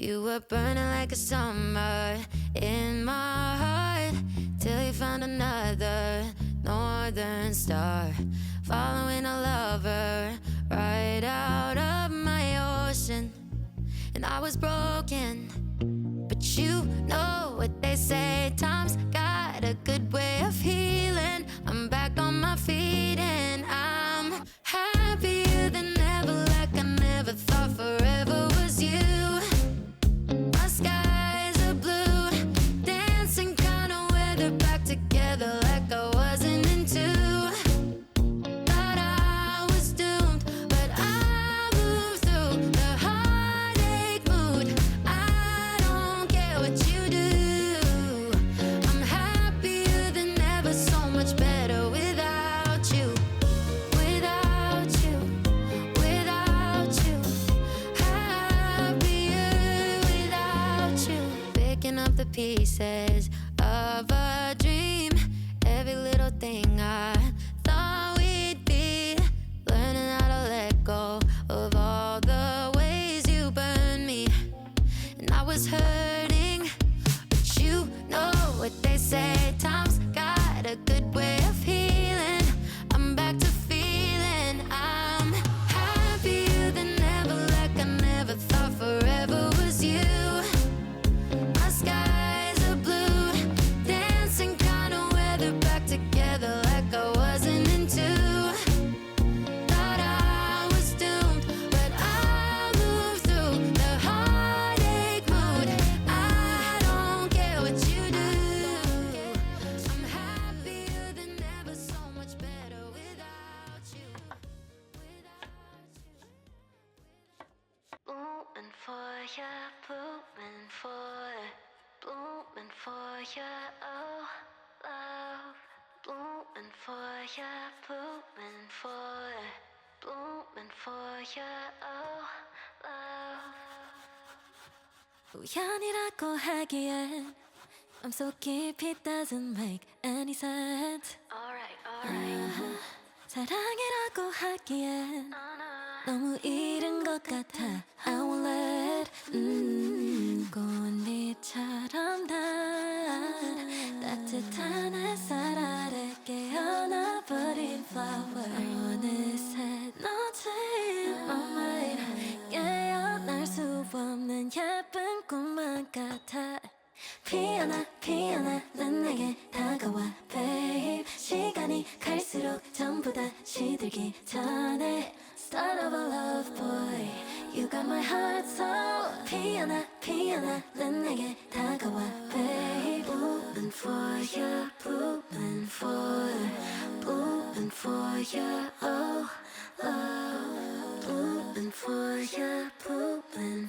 You were burning like a summer in my heart till you found another northern star, following a lover right out of my ocean. And I was broken, but you know what they say, time's got a good way of healing. I'm back on my feet and I'm happier than ever, like I never thought forever was you. My skies are blue, dancing kind of weather, back together like I wasn't into. Thought I was doomed, but I moved through the heartache mood. I don't care what you do. I'm happier than ever, so much better without you. Without you, without you. Happier without you. Picking up the pieces of a dream, every little thing I thought we'd be, learning how to let go of all the ways you burned me. And I was hurting, but you know what they say, time's got a good way of healing. I'm back to feeling I'm happier than ever, like I never thought forever was you. My skies are blue, dancing kind of weather, back together like I wasn't into. Thought I was doomed, but I moved through the heartache mood. I don't care what you do. I'm happier than ever, so much better without you. Blooming for ya, blooming for ya, oh love. Blooming for ya, blooming for ya, oh love. 우연이라고 하기엔 맘속 깊이 doesn't make any sense. Alright. 사랑이라고 하기엔 너무 이른 것 같아. I won't let 꽃잎처럼 난 따뜻한 햇살 아래 깨어나버린 flower. 어느새 너진 my mind. 깨어날 수 없는 예쁜 꿈만 같아. 피어나 난 내게 다가와 babe. 시간이 갈수록 전부 다 시들기 전에 start of a love boy. You got my heart so 피어나 난 내게 다가와 babe. Blooming for ya, blooming for ya, oh love. Blooming for ya, blooming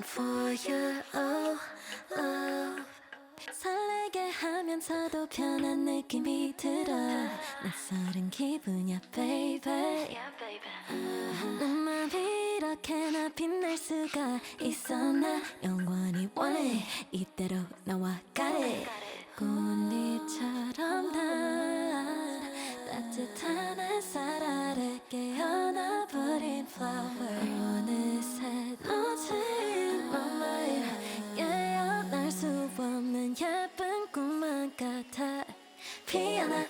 for ya, oh love. 설레게 하면서도 편한 느낌이 들어. 낯설은 기분이야 baby. 너만 이렇게나 빛날 수가 있어. 나 영원히 원해 이대로 나와 가래. 꽃잎처럼 난 따뜻한 햇살 아래 깨어나버린 flower. 어느새 너진 my mind. 깨어날 수 없는 예쁜 꿈만 같아. 피어나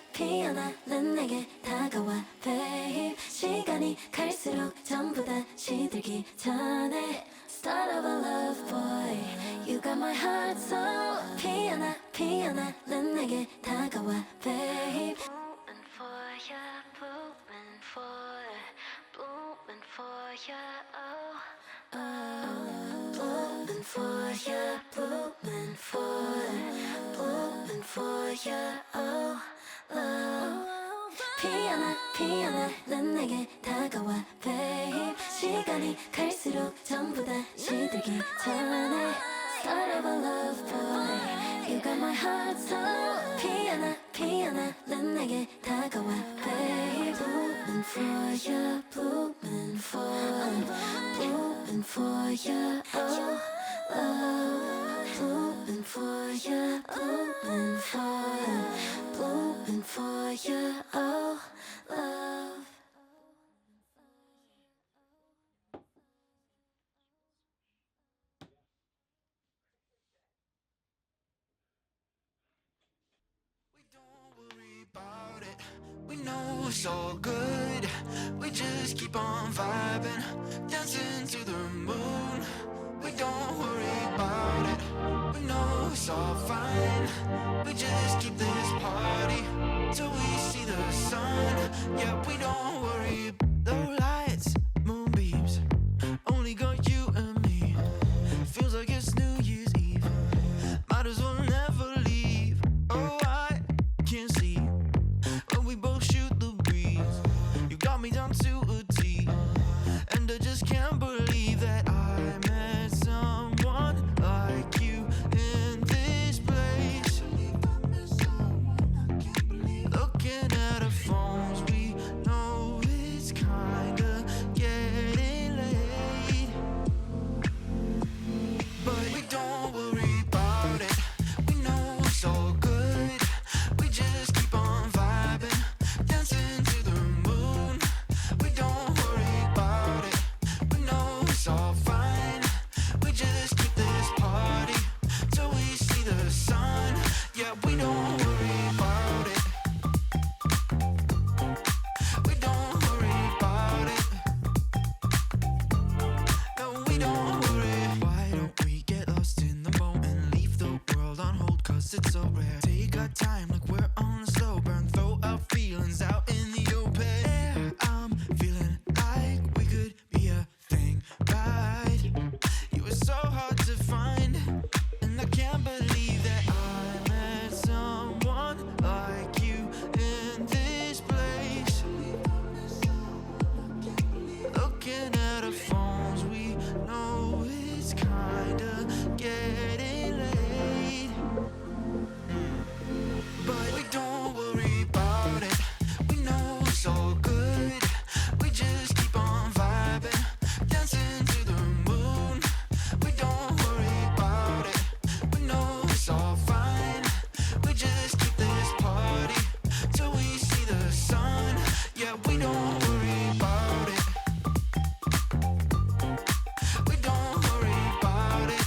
난 내게 다가와 babe. 시간이 갈수록 전부 다 시들기 전에 start of a love boy. You got my heart so 피어나 난 내게 다가와 babe. Blooming for ya, blooming for ya, oh blooming for ya, blooming for ya, oh love. 피어나 난 내게 다가와 babe. 시간이 갈수록 전부 다 시들기 전에 start of a love boy. You got my heart so 피어나 난 내게 다가와 babe. Blooming for ya, blooming for ya, oh love. Blooming for ya, blooming for ya, oh love. know it's all good. We just keep on vibing, dancing to the moon. We don't worry about it. We know it's all fine. We just keep this party till we see the sun. Yeah, we don't worry. The lights, moonbeams, only got you and me. Feels like it's New Year's Eve. Might as well never leave. Oh, I can see when we both shoot the breeze. You got me down to a T, and I just can't believe that I met someone like you in this place. Looking at our phones, we know it's kinda getting late, but we don't worry about it. We know it's all good. We just keep on vibing, dancing to the moon. We don't worry about it. We know it's all fine. We just keep this party till we see the sun. Yeah, we don't worry about it. We don't worry about it. No, we don't worry. Why don't we get lost in the moment? Leave the world on hold, cause it's so rare. Take our time like we're on a slow burn. Throw our feelings out in the open air. I'm feeling like we could be a thing, right? You were so hard to find, and I can't believe that I met someone like you in this place. Looking at our phones, we know it's kinda getting late, but we don't worry about it. We know it's all good. We just keep on vibing, dancing to the moon. We don't worry about it. We know it's all fine. We just keep this party till we see the sun. Yeah, we don't worry about it. We don't worry about it.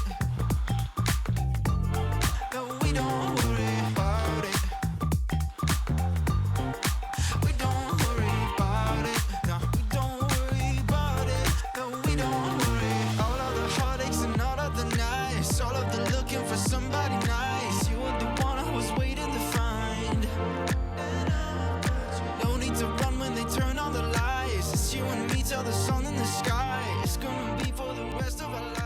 No, we don't worry about it. We don't worry about it. No, we don't worry about it. No, we don't worry. All of the heartaches and all of the nights, all of the looking for somebody nice. You were the one I was waiting to find. No need to run when they turn on the lights. It's you and me till the sun in the sky. It's gonna be for the rest of our lives.